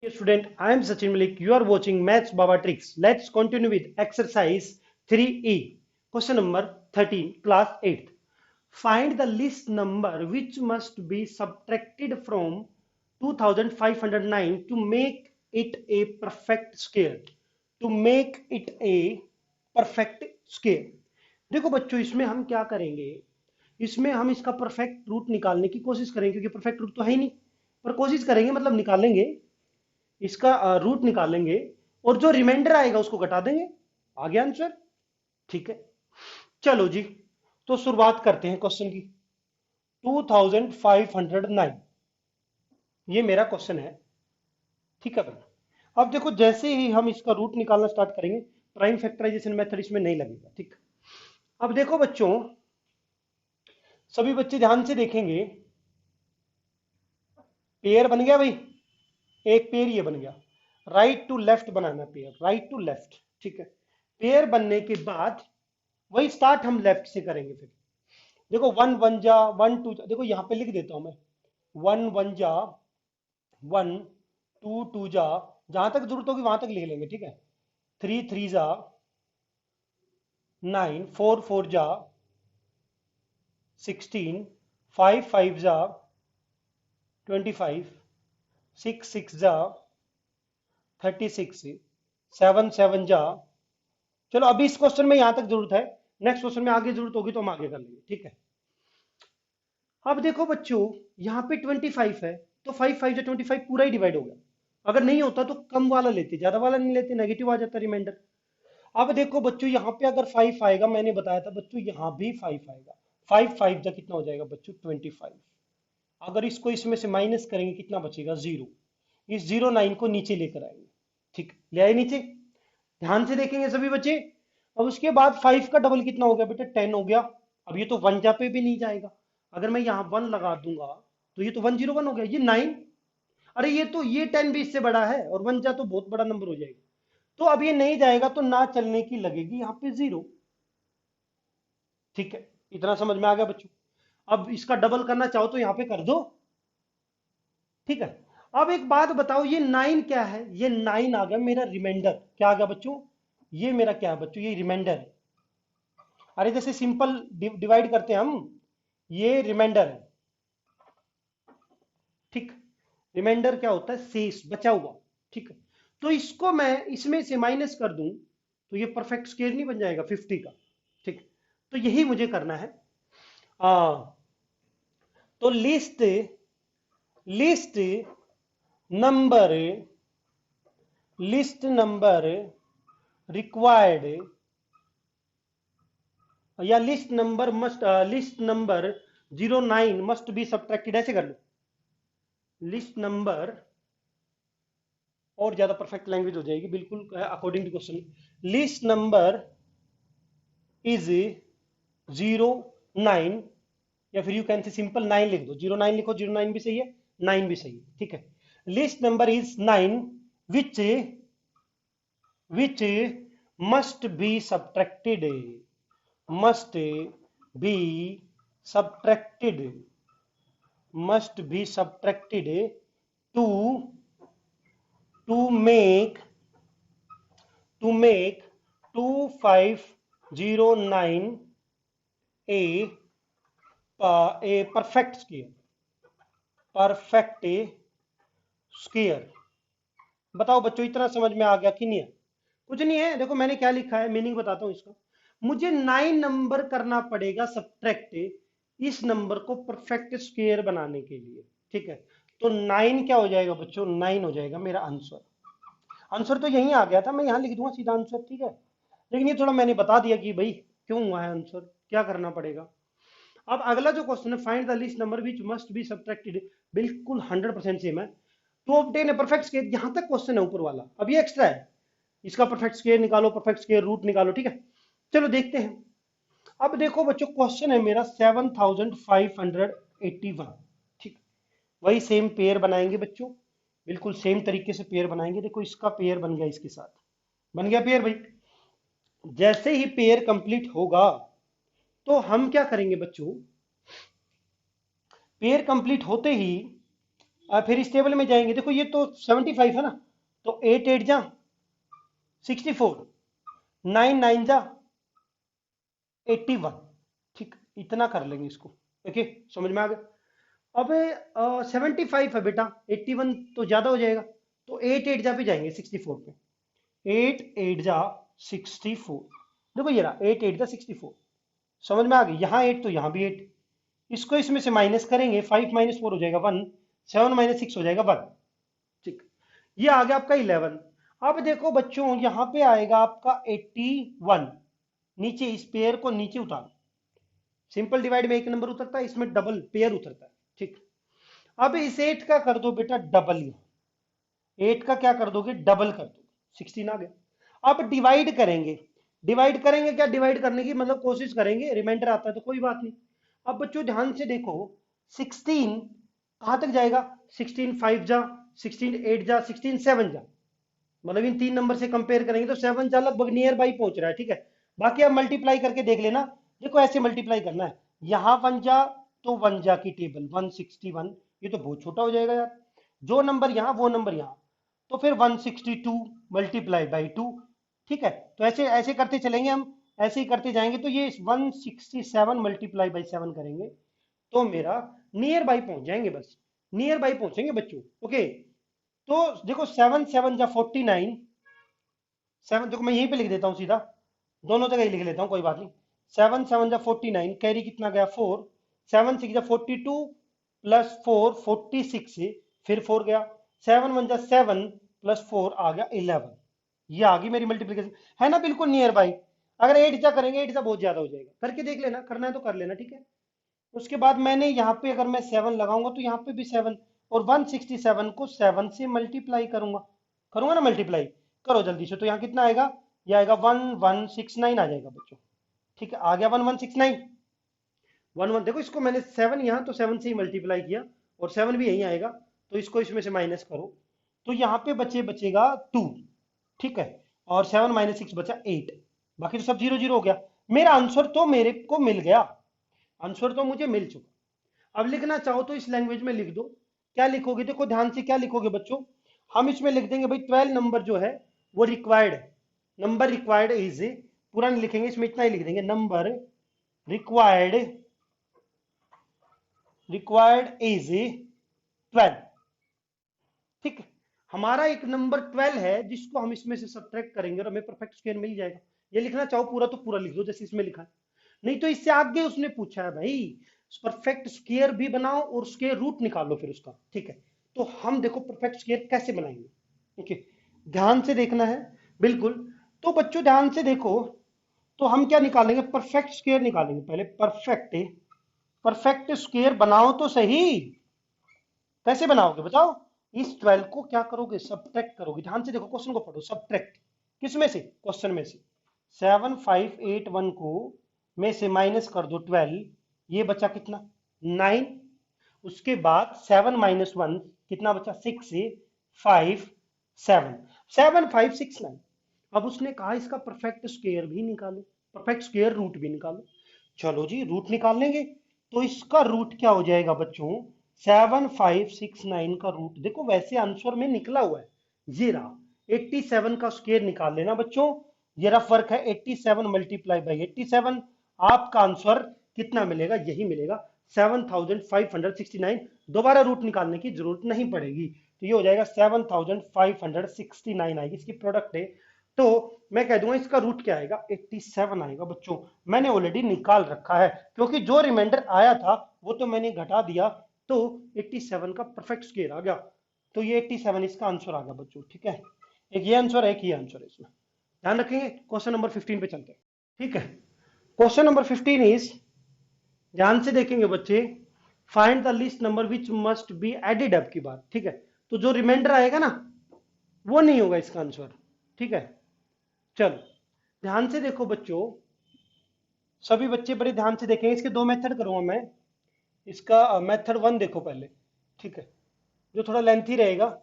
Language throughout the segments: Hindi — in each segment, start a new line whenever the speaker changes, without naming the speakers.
Student, I am Sachin Malik. You are watching Maths Baba Tricks. Let's continue with exercise 3E. Question number 13, class 8th. Find the list number which must be subtracted from 2509 to make it a perfect square. To make it a perfect square. देखो बच्चों, इसमें हम क्या करेंगे? इसमें हम इसका परफेक्ट रूट निकालने की कोशिश करेंगे, क्योंकि परफेक्ट रूट तो है ही नहीं, पर कोशिश करेंगे, मतलब निकालेंगे, इसका रूट निकालेंगे और जो रिमाइंडर आएगा उसको घटा देंगे। आ गया आंसर। ठीक है, चलो जी, तो शुरुआत करते हैं क्वेश्चन की। 2509 ये मेरा क्वेश्चन है। ठीक है भाई, अब देखो, जैसे ही हम इसका रूट निकालना स्टार्ट करेंगे, प्राइम फैक्टराइजेशन मेथड इसमें नहीं लगेगा। ठीक, अब देखो बच्चों, सभी बच्चे ध्यान से देखेंगे। पेयर बन गया भाई, एक पेयर ये बन गया। राइट टू लेफ्ट बनाना पेयर, राइट टू लेफ्ट। ठीक है, पेयर बनने के बाद वही स्टार्ट हम लेफ्ट से करेंगे। फिर देखो, वन वन जा, वन टू जा, देखो यहां पे लिख देता हूं मैं, वन वन जा, वन टू टू जा, जहां तक जरूरत होगी वहां तक लिख लेंगे। ठीक है, थ्री थ्री जा 9, फोर फोर जा 16, फाइव फाइव जा 25, सिक्स सिक्स जा 36, सेवन सेवन जा। चलो अभी इस क्वेश्चन में यहां तक जरूरत है, नेक्स्ट क्वेश्चन में आगे जरूरत होगी तो हम आगे कर लेंगे। ठीक है, अब देखो बच्चों, यहाँ पे 25 है, तो 5 5 जो 25 पूरा ही डिवाइड हो गया। अगर नहीं होता तो कम वाला लेते, ज्यादा वाला नहीं लेते, नेगेटिव आ जाता रिमाइंडर। अब देखो बच्चों, यहाँ पे अगर 5 आएगा, मैंने बताया था बच्चों, यहाँ भी 5 आएगा। 5 5 जा कितना हो जाएगा बच्चों? 25। अगर इसको इसमें से माइनस करेंगे, कितना बचेगा? 0। इस 09 को नीचे लेकर आएंगे। ठीक, ले आए नीचे, ध्यान से देखेंगे सभी बच्चे। अब उसके बाद 5 का डबल कितना हो गया बेटा? 10 हो गया। अब ये तो वन जा पे भी नहीं जाएगा, अगर मैं यहाँ 1 लगा दूंगा तो ये तो 101 हो गया। ये 9, अरे ये तो ये 10 भी इससे बड़ा है, और वन जा तो बहुत बड़ा नंबर हो जाएगा। तो अब ये नहीं जाएगा, तो ना चलने की लगेगी यहाँ पे 0। ठीक है, इतना समझ में आ गया बच्चों? अब इसका डबल करना चाहो तो यहाँ पे कर दो। ठीक है, अब एक बात बताओ, ये 9 क्या है? ये 9 आ गया मेरा रिमाइंडर। क्या आ गया बच्चों? ये मेरा क्या है बच्चों? ये रिमाइंडर है। अरे जैसे सिंपल डिवाइड करते हैं हम, ये रिमाइंडर है। ठीक, रिमाइंडर क्या होता है? शेष, बचा हुआ। ठीक है, तो इसको मैं इसमें से माइनस कर दूं तो ये परफेक्ट स्क्वायर नहीं बन जाएगा 50 का? ठीक, तो यही मुझे करना है। तो list list number list number required, या list number 09 must be subtracted, ऐसे कर लो। लिस्ट नंबर, और ज्यादा परफेक्ट लैंग्वेज हो जाएगी बिल्कुल according to question. Least number is 09, या फिर यू कैन से सिंपल 9 लिख दो। 09 लिखो, 09 भी सही है, 9 भी सही है। ठीक है, list number is 9 which which must be subtracted, must be subtracted must be subtracted to to make to make 2509 a a perfect square। बताओ बच्चों, इतना समझ में आ गया कि नहीं है? कुछ नहीं है, देखो मैंने क्या लिखा है, मीनिंग बताता हूं इसका। मुझे 9 नंबर करना पड़ेगा सब्ट्रैक्ट इस नंबर को परफेक्ट स्क्वायर बनाने के लिए। ठीक है, तो 9 क्या हो जाएगा बच्चों? 9 हो जाएगा मेरा आंसर। आंसर तो यहीं आ गया था, मैं यहां लिख दूंगा सीधा आंसर। ठीक है, लेकिन ये थोड़ा मैंने बता दिया कि भाई क्यों हुआ है आंसर, क्या करना पड़ेगा। अब अगला जो क्वेश्चन है, find the least number which must be subtracted, बिल्कुल 100% सेम है। To obtain a perfect square, यहां तक क्वेश्चन है ऊपर वाला, अब ये एक्स्ट्रा है। इसका परफेक्ट स्क्वायर निकालो, परफेक्ट स्क्वायर रूट निकालो। ठीक है, चलो देखते हैं। अब देखो बच्चों, क्वेश्चन है मेरा 7581। ठीक, वही सेम पेयर बनाएंगे बच्चों, बिल्कुल सेम तरीके से पेयर बनाएंगे। देखो इसका पेयर बन गया, इसके साथ बन गया पेयर भाई। जैसे ही पेयर कंप्लीट होगा तो हम क्या करेंगे बच्चों? पेयर कंप्लीट होते ही फिर इस टेबल में जाएंगे, देखो ये तो 75 है ना, तो 8 8 जा 64, 9 9 जा 81, ठीक, इतना कर लेंगे इसको। ओके, समझ में आ गया। अब 75 है बेटा, 81 तो ज्यादा हो जाएगा, तो 8 8 जा पे जाएंगे 64 पे, 8 8 जा 64, देखो ये रहा 8 8 जा 64, समझ में आ गई, यहाँ 8 तो यहाँ भी 8, इसको इसमें से माइनस करेंगे, 5 माइनस 4 हो जाएगा 1, 7 माइनस 6 हो जाएगा 1, ठीक, ये आ गया आपका 11। अब देखो बच्चों यहाँ पे आएगा आपका 81, नीचे इस पेयर को नीचे उतारो, सिंपल डिवाइड में एक नंबर उतरता है, इसमें डबल पेयर उतरता है, ठीक। अब इस 8 का कर दो बेटा डबल, 8 का क्या कर दोगे, डबल कर दो, 16 आ गया। अब डिवाइड करेंगे, डिवाइड करेंगे क्या, डिवाइड करने की मतलब कोशिश करेंगे, रिमाइंडर आता है तो कोई बात नहीं। अब बच्चों ध्यान से देखो, 16 कहां तक जाएगा, 16 5 जा 16 8 जा 16 7 जा, मतलब इन तीन नंबर से कंपेयर करेंगे तो 7 जा लगभग नियर बाई पहुंच रहा है, ठीक है। बाकी आप मल्टीप्लाई करके देख लेना, देखो ऐसे मल्टीप्लाई करना है, यहां 1 जा तो 1 जा की टेबल 161, ये तो बहुत छोटा हो जाएगा यार, जो नंबर यहां वो नंबर यहां, तो फिर 162 मल्टीप्लाई बाई 2, ठीक है। तो ऐसे ऐसे करते चलेंगे हम, ऐसे ही करते जाएंगे, तो ये 167 मल्टीप्लाई बाई 7 करेंगे तो मेरा नियर बाई पहुंच जाएंगे, बस नियर बाई पहुंचेंगे बच्चों। ओके, तो देखो 7 7 जा 49, 7 देखो मैं यहीं पे लिख देता हूँ सीधा, दोनों जगह ही लिख लेता हूँ, कोई बात नहीं। 7 7 जा 49, कैरी कितना गया 4, 7 6 जा 42 प्लस 4 46 से फिर 4 गया, 7 1 जा 7 प्लस 4 आ गया 11, ये आ गई मेरी मल्टीप्लिकेशन, है ना बिल्कुल नियर बाई। अगर 8 जा करेंगे, 8 जा बहुत ज्यादा हो जाएगा, करके देख लेना, करना है तो कर लेना, ठीक है। उसके बाद मैंने यहाँ पे अगर मैं 7 लगाऊंगा तो यहाँ पे भी 7, और 167 को 7 से मल्टीप्लाई करूंगा, करूंगा ना मल्टीप्लाई, करो जल्दी से, तो यहाँ कितना आएगा, ये आएगा 1169 आ जाएगा बच्चों, ठीक है, आ गया 1169, 11 देखो इसको मैंने 7 यहाँ तो 7 से ही मल्टीप्लाई किया, और 7 भी यहीं आएगा, तो इसको इसमें से माइनस करो, तो यहाँ पे बचेगा 2, ठीक है, और 7 माइनस 6 बचा 8, बाकी तो सब 0 0 हो गया, मेरा आंसर तो मेरे को मिल गया, आंसर तो मुझे मिल चुका। अब लिखना चाहो तो इस लैंग्वेज में लिख दो, क्या लिखोगे, देखो ध्यान से क्या लिखोगे बच्चों, हम इसमें लिख देंगे भाई 12 नंबर जो है वो रिक्वायर्ड है, नंबर रिक्वायर्ड इज, पूरा नहीं लिखेंगे, इसमें इतना ही लिख देंगे, नंबर रिक्वायर्ड, रिक्वायर्ड इज 12, ठीक। हमारा एक नंबर 12 है जिसको हम इसमें से सब्ट्रैक्ट करेंगे और हमें परफेक्ट स्क्वायर मिल जाएगा। ये लिखना चाहो पूरा तो पूरा लिख दो जैसे इसमें लिखा है, नहीं तो इससे आगे उसने पूछा है भाई परफेक्ट स्क्वायर भी बनाओ और स्क्वायर रूट निकालो फिर उसका, ठीक है। तो हम देखो परफेक्ट स्क्वायर कैसे बनाएंगे, ओके, ध्यान से देखना है बिल्कुल। तो बच्चों ध्यान से देखो, तो हम क्या निकालेंगे, परफेक्ट स्क्वायर निकालेंगे पहले, परफेक्ट परफेक्ट स्क्वायर बनाओ तो सही, कैसे बनाओगे बताओ, इस 12 को क्या करोगे, सब्ट्रैक्ट करोगे, ध्यान से देखो क्वेश्चन को पढ़ो, सब्ट्रैक्ट किस में से, क्वेश्चन में से 7581 को में से माइनस कर दो 12, ये बचा कितना 9, उसके बाद 7 माइनस 1 कितना बचा 6 से 5 7 7 5 6 9, अब उसने कहा इसका परफेक्ट स्क्वायर भी निकालो, परफेक्ट स्क्वायर रूट भी निकालो, चलो जी रूट निकाल लेंगे, तो इसका रूट क्या हो जाएगा बच्चों, 7569 का रूट देखो वैसे आंसर में निकला हुआ है, ये रहा 87 का स्क्वायर निकाल लेना बच्चों, ये रहा फर्क है 87 मल्टीप्लाई बाई 87, आपका आंसर कितना मिलेगा, यही मिलेगा 7569, दोबारा रूट निकालने की जरूरत नहीं पड़ेगी, तो ये हो जाएगा 7569 आएगी, इसकी प्रोडक्ट है, तो मैं कह दूंगा इसका रूट क्या आएगा 87 आएगा बच्चों, मैंने ऑलरेडी निकाल रखा है, क्योंकि जो रिमाइंडर आया था वो तो मैंने घटा दिया, तो 87 का परफेक्ट स्क्वायर आ गया, तो ये 87 इसका आंसर आ गया बच्चों, ठीक है। एक ये आंसर है, एक ये आंसर है, इसमें ध्यान रखेंगे। क्वेश्चन नंबर 15 पे चलते हैं, ठीक है। क्वेश्चन नंबर 15 इज, ध्यान से देखेंगे बच्चे, find the least number which must be added up की बात, ठीक है, तो जो रिमाइंडर आएगा ना वो नहीं होगा इसका आंसर, ठीक है। चलो ध्यान से देखो बच्चों, सभी बच्चे बड़े ध्यान से देखेंगे, इसके दो मेथड करूंगा मैं, इसका मेथड 1 देखो पहले, ठीक है, जो थोड़ा लेंथी रहेगा,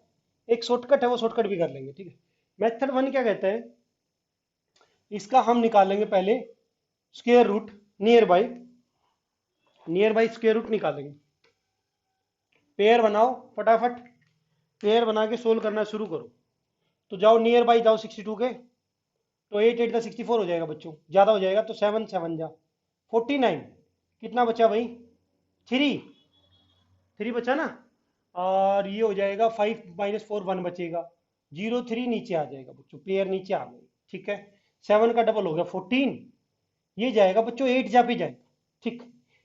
एक शॉर्टकट है वो शॉर्टकट भी कर लेंगे, ठीक है। मेथड 1 क्या कहते हैं, इसका हम निकालेंगे पहले square root, nearby square root निकालेंगे, पेयर बनाओ फटाफट, पेयर बना के सोल्व करना शुरू करो। तो जाओ नियर बाई जाओ 62 के, तो 8 8 का 64 हो जाएगा बच्चों, ज़्यादा हो जाएगा तो 7 7 जा 49, कितना बचा भाई 3, 3 बचा ना, और ये हो जाएगा 5 माइनस 4 1 बचेगा, 0 3 नीचे आ जाएगा बच्चों, पेयर नीचे आ गई, ठीक है। 7 का डबल हो गया 14, ये जाएगा बच्चों 8 जा पे जाएगा, ठीक।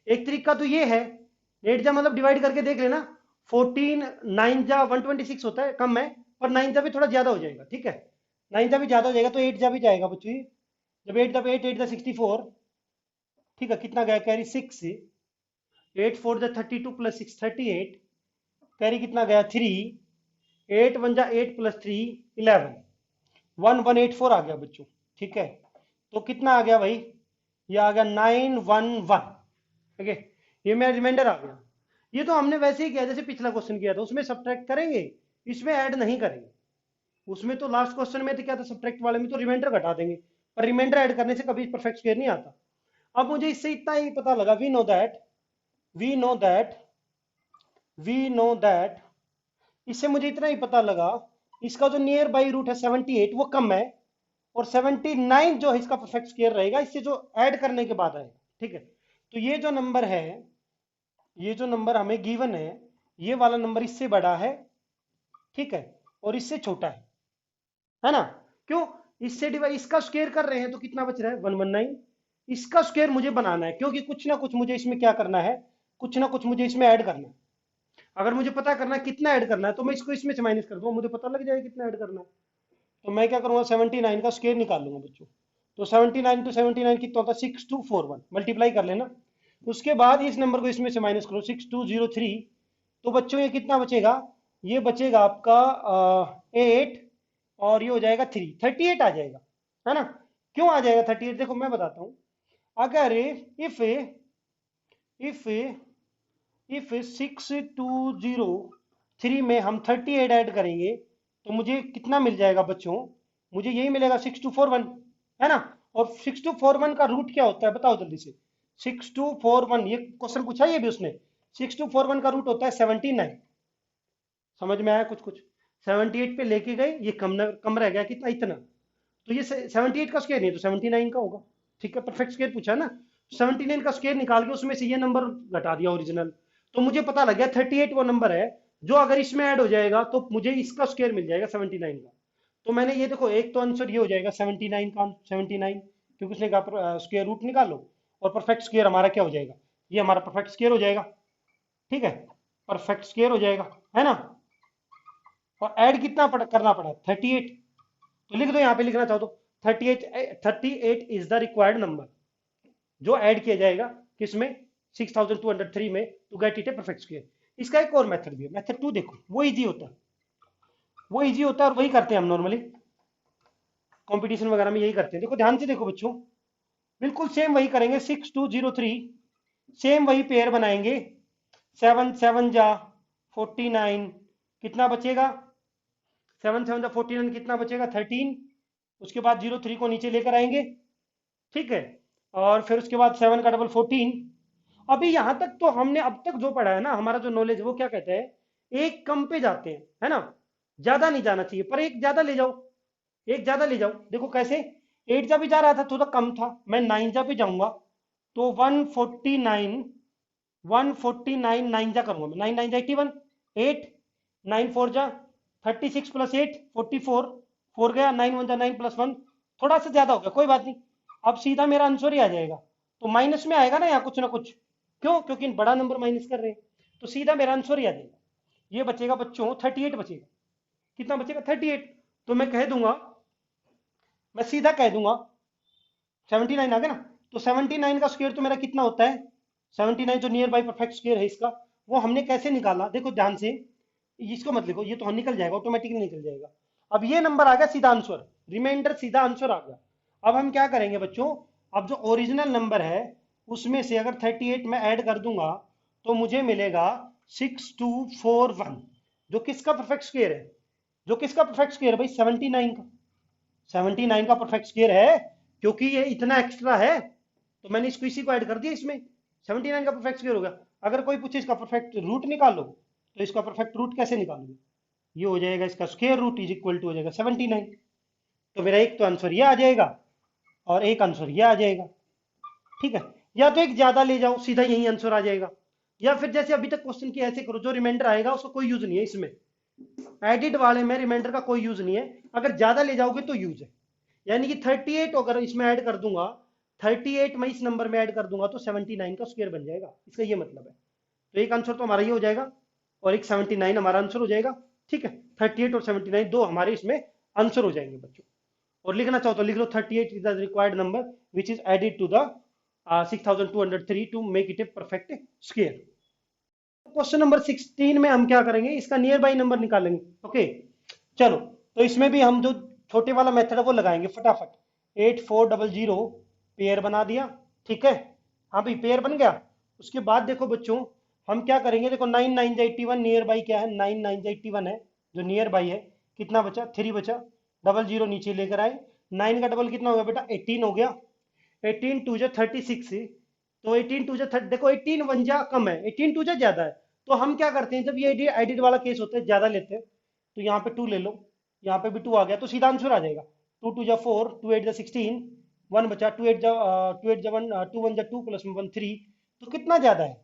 एक तरीका तो ये है, 8 जा मतलब डिवाइड करके देख लेना, 14 9 जा 126 होता है, कम है, पर 9 जा भी थोड़ा ज्यादा हो जाएगा, ठीक है, 9 जा भी ज्यादा हो जाएगा तो 8 जा भी जाएगा बच्चों ये। जब 8 जब 8 8 जा 64, ठीक है, कितना गया कैरी 6, 8 4 जा 32 प्लस 6 38, कैरी कितना गया 3, 8 1 जा 8 प्लस 3 11, 1184 आ गया बच्चों, ठीक है। तो कितना आ गया भाई, ये आ गया 911, ठीक है, ये मेरा रिमाइंडर आ गया। ये तो हमने वैसे ही किया जैसे पिछला क्वेश्चन किया था, उसमें सब्ट्रैक्ट करेंगे, इसमें ऐड नहीं करेंगे। उसमें तो लास्ट क्वेश्चन में तो क्या था, सब्ट्रैक्ट वाले में तो रिमाइंडर घटा देंगे, पर रिमाइंडर ऐड करने से कभी परफेक्ट स्क्वायर नहीं आता। अब मुझे इससे इतना ही पता लगा, we know that we know that we know that इससे मुझे इतना ही पता लगा, इसका जो नियर बाई रूट है 78 वो कम है, और 79 जो है इसका परफेक्ट स्क्वायर रहेगा, इससे जो ऐड करने के बाद आएगा, ठीक है। तो ये जो नंबर है, ये जो नंबर हमें गिवन है, ये वाला नंबर इससे बड़ा है, ठीक है, और इससे छोटा है ना। क्यों, इससे डिवाइड, इसका स्क्वायर कर रहे हैं तो कितना बच रहा है 119, इसका स्क्वायर मुझे बनाना है, क्योंकि कुछ ना कुछ मुझे इसमें क्या करना है, कुछ ना कुछ मुझे इसमें ऐड करना है। अगर मुझे पता करना है कितना ऐड करना है तो मैं इसको इसमें से माइनस कर दूंगा, मुझे पता लग जाएगा कितना ऐड करना है। तो मैं क्या करूंगा 79 का स्क्वायर निकाल लूंगा बच्चों। तो 79 टू 79 कितना होता है 6241, मल्टीप्लाई कर लेना। उसके बाद इस नंबर को इसमें से माइनस करो 6203, तो बच्चों ये कितना बचेगा, ये बचेगा आपका 8, और ये हो जाएगा 3, 38 आ जाएगा, है ना। क्यों आ जाएगा 38, देखो मैं बताता हूं। अगर इफ इफ इफ 6203 में हम 38 ऐड करेंगे तो मुझे कितना मिल जाएगा बच्चों, मुझे यही मिलेगा 6241, है ना। और 6241 का रूट क्या होता है बताओ जल्दी से, 6241, ये क्वेश्चन पूछा ये भी उसने, 6241 का रूट होता है 79, समझ में आया कुछ कुछ। 78 पे लेके गए, ये कम रह गया कितना, इतना, तो ये 78 का स्क्वायर नहीं तो 79 का होगा, ठीक है, परफेक्ट स्क्वायर पूछा ना, 79 का स्क्वायर निकाल के उसमें से ये नंबर घटा दिया ओरिजिनल, तो मुझे पता लग गया 38 वो नंबर है जो अगर इसमें ऐड हो जाएगा तो मुझे इसका स्क्वायर मिल जाएगा 79 का। तो मैंने ये देखो, एक तो आंसर ये हो जाएगा 79 का 79, क्योंकि उसने कहा स्क्वायर रूट निकालो, और परफेक्ट स्क्वायर हमारा क्या हो जाएगा, ये हमारा परफेक्ट स्क्वायर हो जाएगा, ठीक है, परफेक्ट स्क्वायर हो जाएगा, है ना। और ऐड कितना करना पड़ा 38, तो लिख दो, यहाँ पे लिखना चाहो तो 38 इज द रिक्वायर्ड नंबर जो ऐड किया जाएगा किसमें 6203 में, to get it a perfect square. इसका एक और मेथड भी है, मेथड 2 देखो, वो इजी होता है, वो इजी होता है, और वही करते हैं हम नॉर्मली कंपटीशन वगैरह में, यही करते हैं। देखो ध्यान से देखो बच्चों, बिल्कुल सेम वही करेंगे, 6203 सेम वही पेयर बनाएंगे, 7 7 जा 49, कितना बचेगा 7 7 जा 49, कितना बचेगा 13, उसके बाद 03 को नीचे लेकर आएंगे, ठीक है, और फिर उसके बाद 7 का डबल 14। अभी यहां तक तो हमने अब तक जो पढ़ा है ना, हमारा जो नॉलेज वो क्या कहते हैं, एक कम पे जाते हैं, है ना, ज्यादा नहीं जाना चाहिए, पर एक ज्यादा ले जाओ, एक ज्यादा ले जाओ, देखो कैसे, 8 जा भी जा रहा था थोड़ा कम था, मैं 9 जा भी जाऊंगा, तो 149, 149 9 जा करूंगा मैं, 9 9 जा 81, 8 9 4 जा 36 प्लस 8 44, 4 गया, 9 1 जा 9 प्लस 1, थोड़ा सा ज्यादा हो गया, कोई बात नहीं, अब सीधा मेरा आंसर ही आ जाएगा। तो माइनस में आएगा ना यहाँ कुछ ना कुछ, क्यों, क्योंकि बड़ा नंबर माइनस कर रहे हैं, तो सीधा मेरा आंसर ही आ जाएगा। ये बचेगा बच्चों 38 बचेगा, कितना बचेगा 38, तो मैं कह दूंगा, मैं सीधा कह दूंगा 79 आ गया ना, तो 79 का स्क्वायर तो मेरा कितना होता है 79, जो नियर बाई परफेक्ट स्क्वायर है इसका, वो हमने कैसे निकाला, देखो ध्यान से, इसको मत लिखो, ये तो निकल जाएगा, ऑटोमेटिकली निकल जाएगा। अब ये नंबर आ गया सीधा आंसर, रिमाइंडर सीधा आंसर आ गया। अब हम क्या करेंगे बच्चों, अब जो ओरिजिनल नंबर है उसमें से अगर 38 में ऐड कर दूंगा तो मुझे मिलेगा 6241, जो किसका परफेक्ट स्क्वायर है, जो किसका परफेक्ट स्क्वायर है भाई 79 का, 79 का परफेक्ट स्क्वायर है, क्योंकि ये इतना एक्स्ट्रा है तो मैंने इसको इसी को ऐड कर दिया इसमें, 79 का परफेक्ट स्क्वायर होगा। अगर कोई पूछे इसका परफेक्ट रूट निकालो तो इसका परफेक्ट रूट कैसे निकालूंगा? ये हो जाएगा इसका square root is equal to हो जाएगा 79। तो मेरा एक तो आंसर ये आ जाएगा और एक आंसर ये आ जाएगा, ठीक है। या तो एक ज्यादा ले जाओ, सीधा यही आंसर आ जाएगा, या फिर जैसे अभी तक क्वेश्चन की ऐसे करो, जो रिमाइंडर आएगा उसका कोई यूज नहीं है इसमें, एडिट वाले में रिमाइंडर का कोई यूज नहीं है, अगर ज्यादा ले जाओगे तो यूज है। यानी कि 38 अगर इसमें ऐड कर दूंगा, 38 मैं इस नंबर में ऐड कर दूंगा तो 79 का स्क्वायर बन जाएगा, इसका ये मतलब है। तो एक आंसर तो हमारा ये हो जाएगा और एक 79 हमारा आंसर हो जाएगा, ठीक है। 38 और 79 दो हमारे इसमें आंसर हो जाएंगे बच्चों। और लिखना चाहो तो लिख लो 38 is the required number which is added to the 6203 to make it a perfect square. Question number 16 में हम क्या करेंगे, इसका नियर बाई नंबर निकालेंगे। ओके चलो, तो इसमें भी हम जो छोटे वाला मेथड है वो लगाएंगे फटाफट। 8400 पेयर बना दिया, ठीक है। हाँ भाई पेयर बन गया। उसके बाद देखो बच्चों हम क्या करेंगे, देखो 9 9 81 नियर बाई क्या है, 9 9 81 है जो नियर बाई है। कितना बचा, 3 बचा, 00 नीचे लेकर आए। 9 का डबल कितना हो गया बेटा, 18 हो गया। 18 टू जा 36, तो 18 टू जा देखो 18 वन जा कम है, 18 टू जा ज्यादा है। तो हम क्या करते हैं, जब ये एडिट वाला केस होता है ज्यादा लेते हैं, तो यहाँ पे 2 ले लो, यहाँ पे भी 2 आ गया तो सीधा आंसर आ जाएगा। 2 टू जा 4, 2 8 जा 16, 1 बचा, 2 8 जा 1 2 1 जा 2 प्लस 1 3, तो कितना ज्यादा है,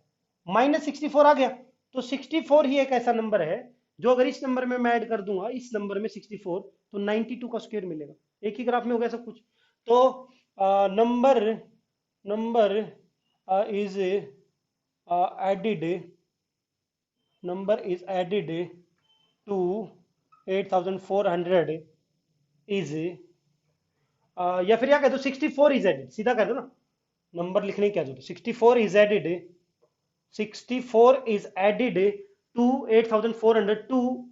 -64 आ गया। तो 64 ही एक ऐसा नंबर है जो अगर इस नंबर में मैं ऐड कर दूंगा, इस नंबर में 64, तो 92 का स्क्वायर मिलेगा। एक ही ग्राफ में हो गया सब कुछ। तो number is added, number is added to 8400 is या फिर क्या कह दो 64 is added, सीधा कह दो ना, नंबर लिखने क्या दो, 64 is added, 64 is added to 8400 to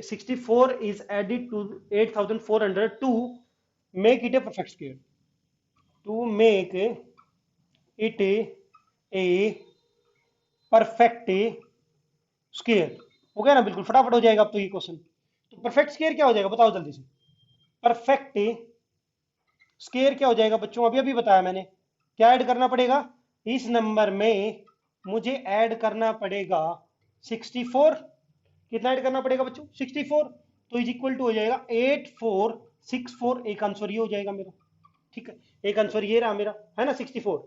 64 is added to 8400 to make it a perfect square, to make it a perfect square. हो गया ना, बिल्कुल फटाफट हो जाएगा अब तो ये क्वेश्चन। तो परफेक्ट स्क्वायर क्या हो जाएगा बताओ जल्दी से, परफेक्ट स्क्वायर क्या हो जाएगा बच्चों, अभी अभी बताया मैंने। क्या ऐड करना पड़ेगा, इस नंबर में मुझे ऐड करना पड़ेगा 64। कितना ऐड करना पड़ेगा बच्चों, 64। तो इज इक्वल टू हो जाएगा 8464, एक आंसर ये हो जाएगा मेरा, ठीक है। एक आंसर ये रहा मेरा, है ना 64।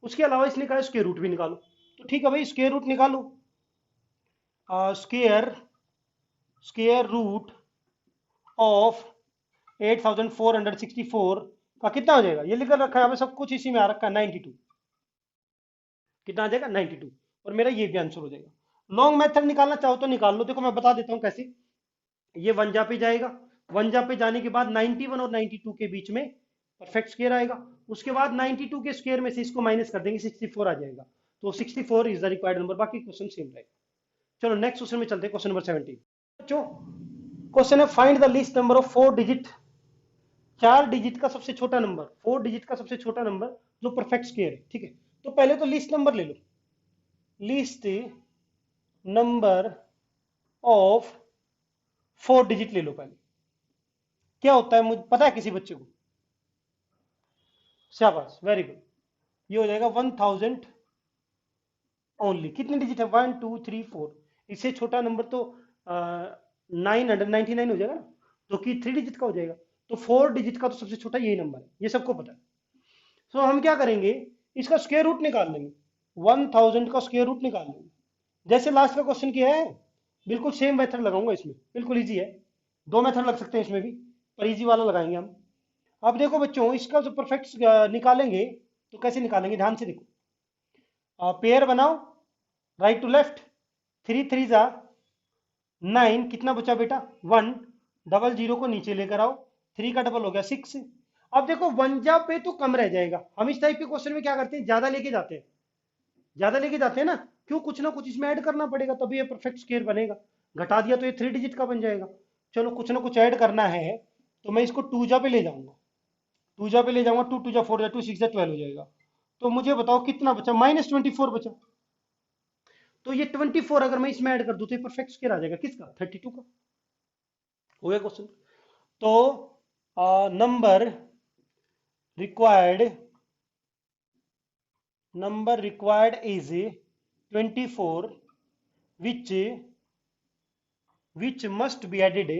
उसके अलावा इसने कहा स्क्वायर रूट भी निकालो, तो ठीक है भाई स्क्वायर रूट निकालो। स्क्वायर रूट ऑफ 8464 का कितना हो जाएगा, ये लिखकर रखा है हमें, सब कुछ इसी में आ रखा है 92। कितना आ जाएगा 92, और मेरा ये भी आंसर हो जाएगा। लॉन्ग मेथड निकालना चाहो तो निकाल लो, देखो मैं बता देता हूं कैसे। ये वनजा पे जाएगा, वनजा पे जाने के बाद 91 और 92 के बीच में परफेक्ट स्क्वायर आएगा। उसके बाद 92 के स्क्वायर में से इसको माइनस कर देंगे, 64 आ जाएगा। तो 64 इज द रिक्वायर्ड नंबर, बाकी क्वेश्चन सेम रहेगा। चलो नेक्स्ट क्वेश्चन में चलते हैं, क्वेश्चन नंबर 17। बच्चों क्वेश्चन है find the least number of 4 digit, 4 digit का सबसे छोटा नंबर, 4 डिजिट का सबसे छोटा नंबर जो परफेक्ट स्क्वायर है, ठीक है। तो पहले तो लीस्ट नंबर ले लो, लीस्ट नंबर ऑफ 4 डिजिट ले लो पहले। क्या होता है मुझे पता है किसी बच्चे को, शाबाश वेरी गुड। ये हो जाएगा 1000 ओनली। कितने डिजिट है, 1 2 3 4, इससे छोटा नंबर तो 999 हो जाएगा ना, जो कि 3 डिजिट का हो जाएगा। तो 4 डिजिट का तो सबसे छोटा यही नंबर है, ये सबको पता है। तो हम क्या करेंगे, इसका स्क्वायर रूट निकाल लेंगे, 1000 का स्क्वायर रूट निकाल लेंगे, जैसे लास्ट का क्वेश्चन किया है। बिल्कुल सेम मेथड लगाऊंगा इसमें, बिल्कुल इजी है। 2 मेथड लग सकते हैं इसमें भी, पर इजी वाला लगाएंगे हम। अब देखो बच्चों इसका जो परफेक्ट निकालेंगे तो कैसे निकालेंगे, ध्यान से देखो। पेयर बनाओ राइट टू लेफ्ट, 3 3 जा 9, कितना बचा बेटा 1, 00 को नीचे लेकर आओ, 3 का डबल हो गया 6। अब देखो वनजा पे तो कम रह जाएगा, हम इस टाइप के क्वेश्चन में क्या करते हैं, ज्यादा लेके जाते हैं, ज्यादा लेके जाते हैं ना, क्यों, कुछ ना कुछ इसमें ऐड करना पड़ेगा तभी ये परफेक्ट स्क्वायर बनेगा। घटा दिया तो ये 3 डिजिट का बन जाएगा। चलो कुछ ना कुछ ऐड करना है, तो मैं इसको 2 जा पे ले जाऊंगा, 2 जा पे ले जाऊंगा, 2 2 जा 4 जा 2 6 जा 12 हो जाएगा। तो मुझे बताओ कितना बचा, -24 बचा। तो ये 24 अगर मैं इसमें ऐड कर दूं तो ये परफेक्ट स्क्वायर आ जाएगा, किसका, 32 का। हो गया क्वेश्चन। तो number required is 24 which which must be added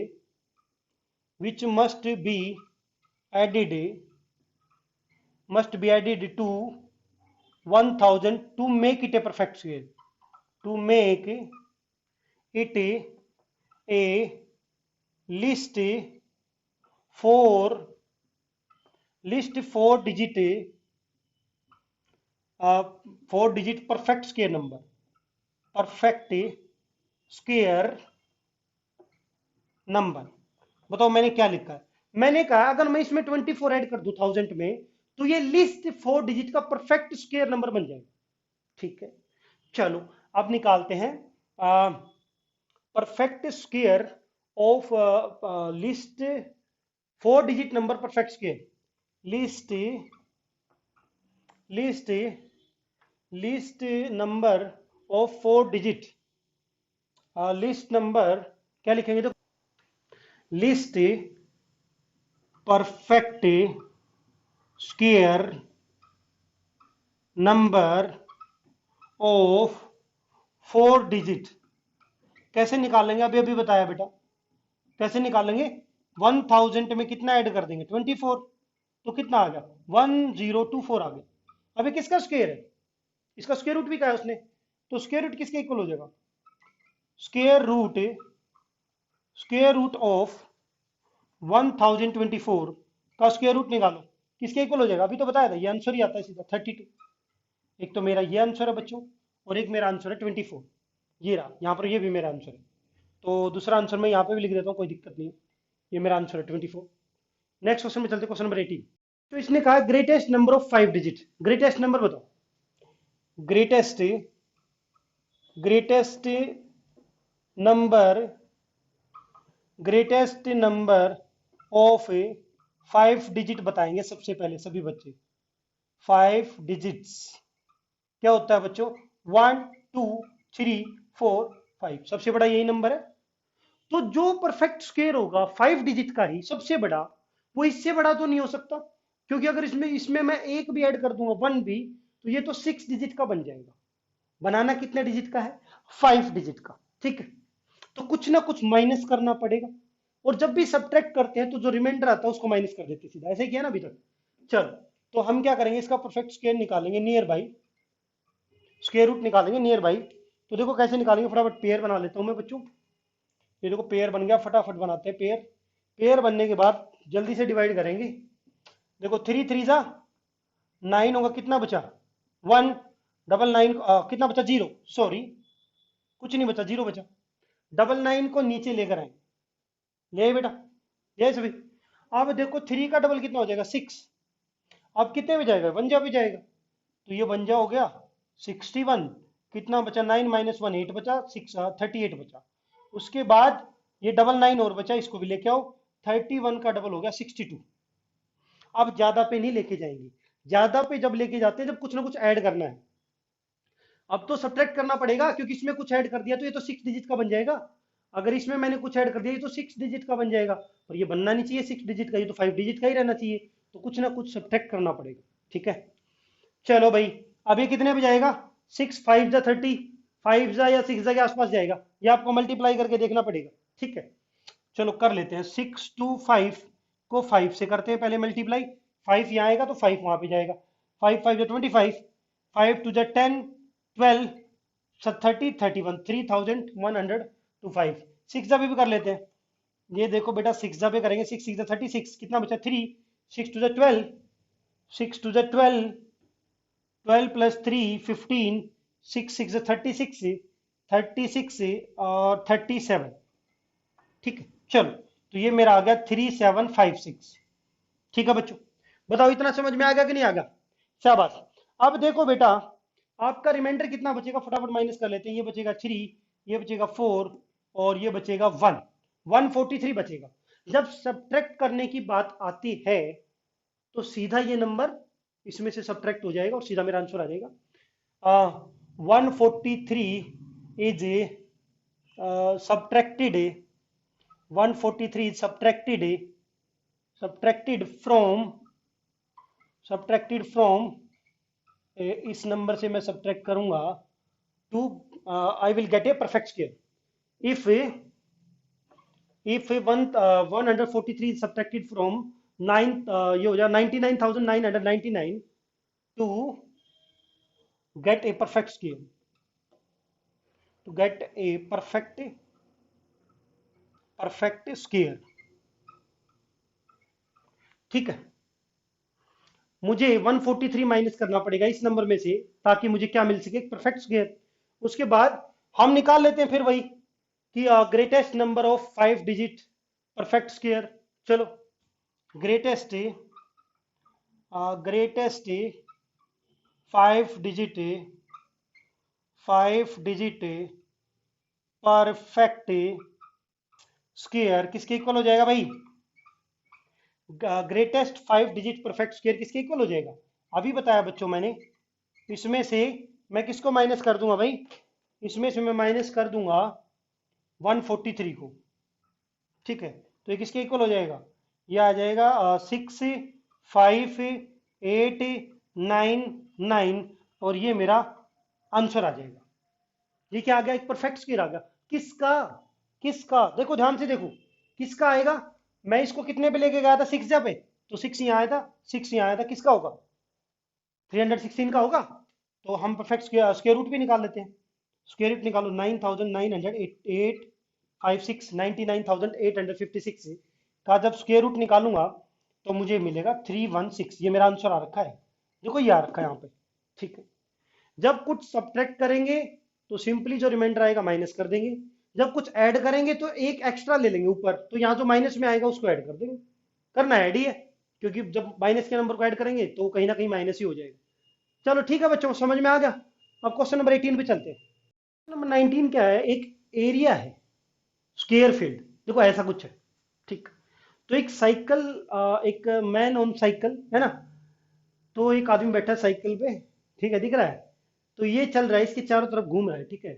which must be added to 1000 to make it a perfect square, to make it a list four digit 4 digit perfect square number, perfect square number. बताओ मैंने क्या लिखा है? मैंने कहा अगर मैं इसमें 24 ऐड कर दूं 1000 में, तो ये लिस्ट 4 डिजिट का परफेक्ट स्क्वायर नंबर बन जाएगा। ठीक है, चलो अब निकालते हैं perfect square of list 4 digit number perfect square. List number of 4 digit, list number क्या लिखेंगे? तो list perfect square number of 4 digit. कैसे निकालेंगे? अभी अभी बताया बेटा, कैसे निकालेंगे? 1000 में कितना ऐड कर देंगे? 24, तो कितना आ गया? 1024 आ गया। अभी किसका स्क्वायर है? इसका स्क्वायर रूट भी क्या है उसने, तो स्क्वायर रूट किसके इक्वल हो जाएगा? स्क्वायर रूट ऑफ 1024 का स्क्वायर रूट निकालो, किसके इक्वल हो जाएगा? अभी तो बताया था, ये आंसर ही आता है सीधा 32। एक तो मेरा ये आंसर है बच्चों, और एक मेरा आंसर है 24। ये रहा, यहाँ पर ये भी मेरा आंसर है। तो दूसरा आंसर मैं यहाँ पे भी लिख देता हूँ, कोई दिक्कत नहीं। ये मेरा आंसर है 24। नेक्स्ट क्वेश्चन में चलते, क्वेश्चन नंबर 18। तो इसने कहा greatest number of 5 digit. Greatest number बताओ। ग्रेटेस्ट नंबर ऑफ 5 डिजिट बताएंगे सबसे पहले सभी बच्चे। 5 डिजिट्स क्या होता है बच्चों? 1 2 3 4 5, सबसे बड़ा यही नंबर है। तो जो परफेक्ट स्क्वायर होगा 5 डिजिट का ही सबसे बड़ा, वो इससे बड़ा तो नहीं हो सकता, क्योंकि अगर इसमें मैं एक भी ऐड कर दूंगा 1 भी, तो ये तो 6 डिजिट का बन जाएगा। बनाना कितने डिजिट का है? 5 डिजिट का। ठीक है, तो कुछ ना कुछ माइनस करना पड़ेगा, और जब भी सब्ट्रैक्ट करते हैं तो जो रिमाइंडर आता है उसको माइनस कर देते हैं सीधा। ऐसे किया ना अभी तक। चलो, तो हम क्या करेंगे? इसका परफेक्ट स्क्वायर निकालेंगे नियर बाई, स्क्वायर रूट निकालेंगे नियर बाई। तो देखो कैसे निकालेंगे, फटाफट पेयर बना लेता हूं मैं बच्चों। ये देखो पेयर बन गया, फटाफट बनाते हैं पेयर। पेयर बनने के बाद जल्दी से डिवाइड करेंगे। देखो 3 3 जा 9 होगा, कितना बचा? 1 डबल 9 कितना बचा? 0, सॉरी कुछ नहीं बचा, 0 बचा। डबल 9 को नीचे लेकर आए, ले बेटा, ये सभी। अब देखो 3 का डबल कितना हो जाएगा? 6। अब कितने में जाएगा? 1 जा भी जाएगा, तो ये 1 जा हो गया 61। कितना बचा? 9 माइनस 1 8 बचा, 6 38 बचा। उसके बाद ये डबल 9 और बचा, इसको भी लेके आओ। 31 का डबल हो गया 62। अब ज्यादा पे नहीं लेके जाएंगे, ज्यादा पे जब लेके जाते हैं जब कुछ ना कुछ ऐड करना है। अब तो सब्ट्रैक्ट करना पड़ेगा, क्योंकि इसमें कुछ ऐड कर दिया तो ये तो 6 डिजिट का बन जाएगा। अगर इसमें मैंने कुछ ऐड कर दिया ये तो 6 डिजिट का बन जाएगा, और ये बनना नहीं चाहिए 6 डिजिट का, ये तो 5 डिजिट का ही रहना चाहिए। तो कुछ ना कुछ सब्ट्रैक्ट करना पड़ेगा। ठीक है, चलो भाई, अब ये कितने पे जाएगा? 6 5 जा 30, 5 जा या 6 जा के आसपास जाएगा, ये आपको मल्टीप्लाई करके देखना पड़ेगा। ठीक है, चलो कर लेते हैं। 6 2 5 को 5 से करते हैं पहले मल्टीप्लाई। 5 यहाँ आएगा तो 5 वहां पे जाएगा। 5 5 जा 25, 5 2 जा 10, 12 30 31, 3100 टू 5। 6 जा भी कर लेते हैं। ये देखो बेटा 6 जा पे करेंगे, 6 6 जा 36, कितना बचा? 3। 6 2 जा 12, 6 2 जा 12, 12 प्लस 3 15, 6 6 जा 36, 36 और 37। ठीक है, चलो, तो ये मेरा आ गया 3756। ठीक है बच्चों, बताओ इतना समझ में आ गया कि नहीं आ गया? शाबाश। अब देखो बेटा, आपका रिमाइंडर कितना बचेगा? फटाफट माइनस कर लेते हैं। ये बचेगा 3, ये बचेगा 4, और ये बचेगा 1। 143 बचेगा। जब सब्ट्रैक्ट करने की बात आती है तो सीधा ये नंबर इसमें से सब्ट्रैक्ट हो जाएगा और सीधा मेरा आंसर आ जाएगा। 143 is subtracted 143 is subtracted from इस नंबर से मैं सब्ट्रैक्ट करूंगा to I will get a perfect square. If 143 is subtracted from 9 ये हो जाए 99,999 to get a perfect square, to get a perfect square, ठीक है। मुझे 143 माइनस करना पड़ेगा इस नंबर में से ताकि मुझे क्या मिल सके, परफेक्ट स्क्वायर। उसके बाद हम निकाल लेते हैं फिर वही कि greatest number of 5 digit perfect square. चलो greatest greatest 5 digit perfect square किसके इक्वल हो जाएगा भाई? ग्रेटेस्ट 5 डिजिट परफेक्ट स्क्वायर किसके इक्वल हो जाएगा? अभी बताया बच्चों मैंने। इसमें से मैं किसको माइनस कर दूंगा भाई? इसमें से मैं माइनस कर दूंगा 143 को, ठीक है। तो ये किसके इक्वल हो जाएगा? ये आ जाएगा 65899 और ये मेरा आंसर आ जाएगा। ये क्या आ गया? एक परफेक्ट स्क्वायर आ गया। किसका? किसका? देखो ध्यान से देखो, किसका आएगा? मैं इसको कितने पे लेके गया था? 6 पे, तो 6 यहाँ आया था, 6 यहाँ आया था। किसका होगा? 316 का होगा। तो हम परफेक्ट स्क्वायर रूट भी निकाल लेते हैं। स्क्वायर रूट निकालो 9,956 99,856 का जब स्क्वायर रूट निकालूंगा तो मुझे मिलेगा 316। ये मेरा आंसर आ रखा है, देखो ये आ रखा है यहाँ पे, ठीक है। जब कुछ सब्ट्रैक्ट करेंगे तो सिंपली जो रिमाइंडर आएगा माइनस कर देंगे, जब कुछ ऐड करेंगे तो एक एक्स्ट्रा ले लेंगे ऊपर, तो यहाँ जो माइनस में आएगा उसको ऐड कर देंगे। करना ऐड ही है, क्योंकि जब माइनस के नंबर को ऐड करेंगे तो कहीं ना कहीं माइनस ही हो जाएगा। चलो ठीक है बच्चों, समझ में आ गया। अब क्वेश्चन नंबर 18 पे चलते हैं। नंबर 19 क्या है? एक एरिया है स्क्वायर फील्ड, देखो ऐसा कुछ है, ठीक। तो एक साइकिल, एक मैन ऑन साइकिल है ना, तो एक आदमी बैठा है साइकिल पे, ठीक है, दिख रहा है। तो ये चल रहा है, इसके चारों तरफ घूम रहा है, ठीक है।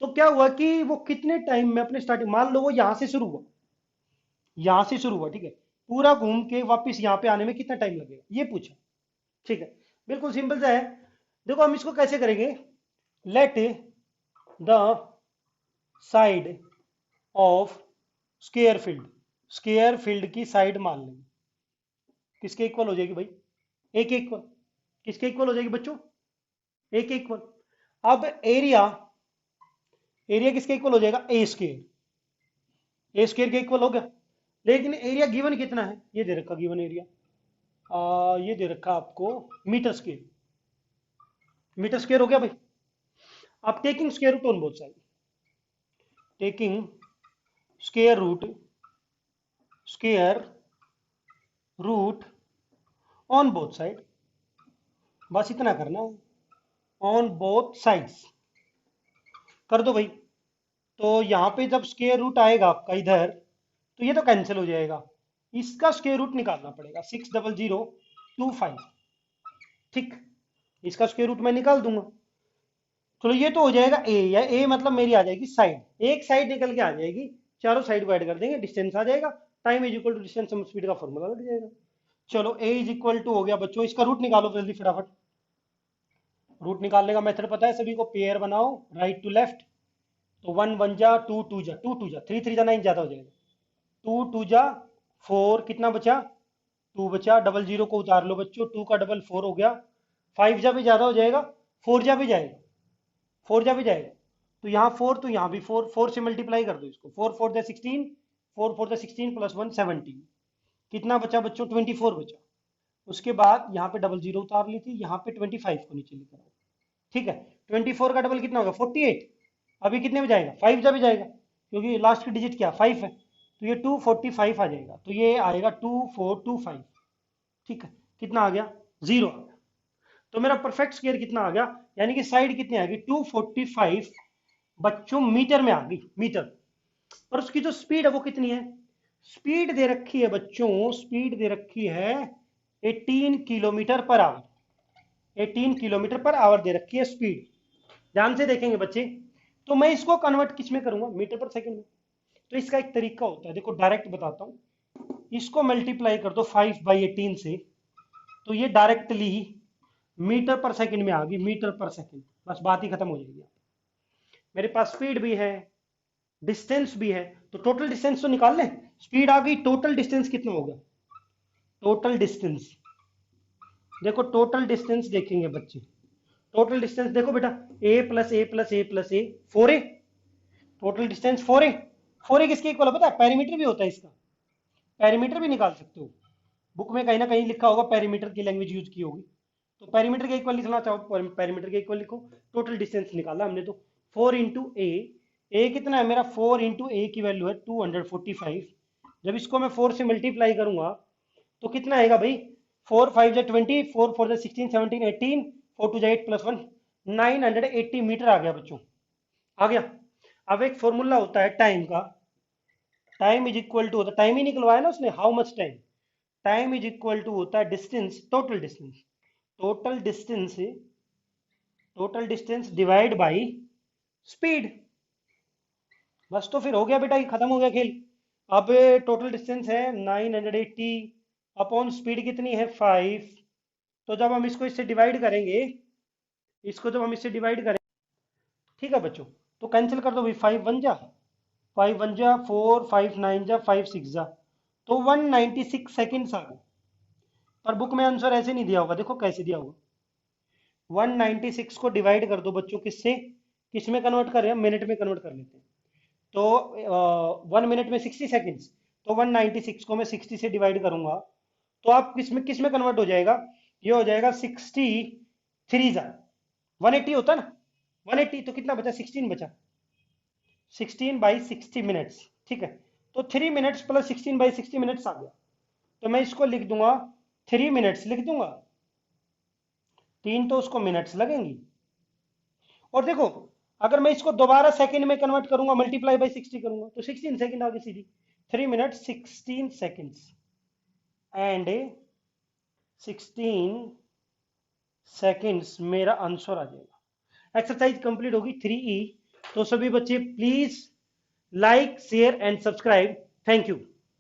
तो क्या हुआ कि वो कितने टाइम में अपने स्टार्टिंग, मान लो वो यहां से शुरू हुआ, यहां से शुरू हुआ, ठीक है, पूरा घूम के वापस यहाँ पे आने में कितना टाइम लगेगा, ये पूछा, ठीक है। बिल्कुल सिंपल सा है। देखो हम इसको कैसे करेंगे, let the side of square field की साइड मान लेंगे, किसके इक्वल हो जाएगी भाई? एक इक्वल। किसके इक्वल हो जाएगी बच्चों? एक इक्वल। अब एरिया, एरिया किसके इक्वल हो जाएगा? ए स्क्वायर। ए स्क्वायर के इक्वल हो गया। लेकिन एरिया गिवन कितना है? ये दे रखा गिवन एरिया, ये दे रखा आपको मीटर स्क्वायर। मीटर स्क्वायर हो गया भाई। अब taking square root on both side, taking square root on both side, बस इतना करना है, ऑन बोथ साइड्स कर दो भाई। तो यहां पे जब स्क्वायर रूट आएगा आपका इधर, तो ये तो कैंसिल हो जाएगा, इसका स्क्वायर रूट निकालना पड़ेगा 60025, ठीक। इसका स्क्वायर रूट मैं निकाल दूंगा। चलो ये तो हो जाएगा ए, या ए मतलब मेरी आ जाएगी साइड, एक साइड निकल के आ जाएगी, चारों साइड को ऐड कर देंगे, डिस्टेंस आ जाएगा, time is equal to distance sum speed का फॉर्मूला लग जाएगा। चलो ए इज इक्वल टू हो गया बच्चों, इसका रूट निकालो जल्दी फटाफट। रूट निकालने का मेथड पता है सभी को, पेयर बनाओ राइट टू लेफ्ट। तो 1 1 जा, 2 2 जा, 2 2 जा, 3 3 जा 9 ज्यादा हो जाएगा, 2 2 जा 4, कितना बचा? 2 बचा। डबल जीरो को उतार लो बच्चों, 2 का डबल 4 हो गया। 5 जा भी ज्यादा हो जाएगा, 4 जा भी जाएगा, 4 जा भी जाएगा। तो यहाँ 4, तो यहाँ भी 4, 4 से मल्टीप्लाई कर दो इसको, 4 4 जा 16, 4 4 जा 16 प्लस 1 17, कितना बचा बच्चों? 24 बचा। उसके बाद यहाँ पे डबल जीरो उतार ली थी, यहाँ पे 25 को नीचे लेकर आओ, ठीक है। 24 का डबल कितना होगा? 48। अभी कितने में जाएगा? 5 जा भी जाएगा, क्योंकि लास्ट की डिजिट क्या? 5 है। तो ये 245 आ जाएगा, तो ये आएगा 2425, ठीक है। कितना आ गया? 0 आ गया। तो मेरा परफेक्ट स्क्वायर कितना आ गया, यानी कि साइड कितनी आ गई? 245 बच्चों मीटर में आ गई, मीटर। और उसकी जो स्पीड है वो कितनी है? स्पीड दे रखी है बच्चों, स्पीड दे रखी है 18 kilometre per hour, 18 kilometre per hour दे रखी है स्पीड। ध्यान से देखेंगे बच्चे, तो मैं इसको कन्वर्ट किस में करूंगा? मीटर पर सेकंड में। तो इसका एक तरीका होता है, देखो डायरेक्ट बताता हूं, इसको मल्टीप्लाई कर दो 5/18 से, तो ये डायरेक्टली मीटर पर सेकंड में आ गई, मीटर पर सेकंड। बस बात ही खत्म हो जाएगी। मेरे पास स्पीड भी है, डिस्टेंस भी है, तो टोटल डिस्टेंस तो निकाल लें। स्पीड आ गई, टोटल डिस्टेंस कितना होगा? टोटल डिस्टेंस देखो, टोटल डिस्टेंस देखेंगे बच्चे। टोटल डिस्टेंस देखो बेटा, ए प्लस ए प्लस ए प्लस ए 4a। Total distance 4a। 4a किसके इक्वल है पता है? पेरीमीटर भी होता है इसका, पेरीमीटर भी निकाल सकते हो। बुक में कहीं ना कहीं लिखा होगा, पेरीमीटर की लैंग्वेज यूज की होगी, तो पेरीमीटर के इक्वल लिखना चाहो पेरीमीटर के इक्वल लिखो। टोटल डिस्टेंस निकाला हमने तो 4 इंटू ए कितना है मेरा? 4 इंटू ए की वैल्यू है 245। जब इसको मैं 4 से मल्टीप्लाई करूंगा तो कितना आएगा भाई? 4 5 जा 20, 4 4 जा 16 17 18, 4 2 जा 8 प्लस 1, 980 मीटर आ गया बच्चों, आ गया। अब एक फॉर्मूला होता है टाइम का, टाइम इज इक्वल टू होता है, टाइम ही निकलवाया ना उसने, how much time. Time is equal to होता है distance, total distance, total distance, total distance divide by speed. बस तो फिर हो गया बेटा, ये खत्म हो गया खेल। अब टोटल डिस्टेंस है 980 अपॉन स्पीड कितनी है 5। तो जब हम इसको इससे डिवाइड करेंगे, इसको जब हम इससे डिवाइड करेंगे, ठीक है बच्चों, तो कैंसिल कर दो भाई, 5 1 जा 4, 5 9 जा 5 6 जा, तो 196 सेकेंड्स आ गए। पर बुक में आंसर ऐसे नहीं दिया होगा, देखो कैसे दिया होगा। 196 को डिवाइड कर दो बच्चों, किससे? किस में कन्वर्ट कर रहे हैं? मिनट में कन्वर्ट कर लेते हैं। तो 1 मिनट में 60 सेकेंड्स, तो 196 को मैं 60 से डिवाइड करूंगा, तो आप किस में कन्वर्ट हो जाएगा? ये हो जाएगा 60 3 जा 180 होता ना, 180, तो कितना बचा? 16 बचा, 16 बाई 60 मिनट्स, ठीक है। तो 3 मिनट्स प्लस 16 बाई 60 मिनट्स आ गया, तो मैं इसको लिख दूंगा 3 मिनट्स लिख दूंगा, 3 तो उसको मिनट्स लगेंगी। और देखो, अगर मैं इसको दोबारा सेकंड में कन्वर्ट करूंगा, मल्टीप्लाई बाई 60 करूंगा, तो 16 सेकंड आ गई सीधी। 3 मिनट 16 सेकंड्स एंड 16 सेकंड्स मेरा आंसर आ जाएगा। एक्सरसाइज कंप्लीट होगी 3E। तो सभी बच्चे please like share and subscribe. Thank you.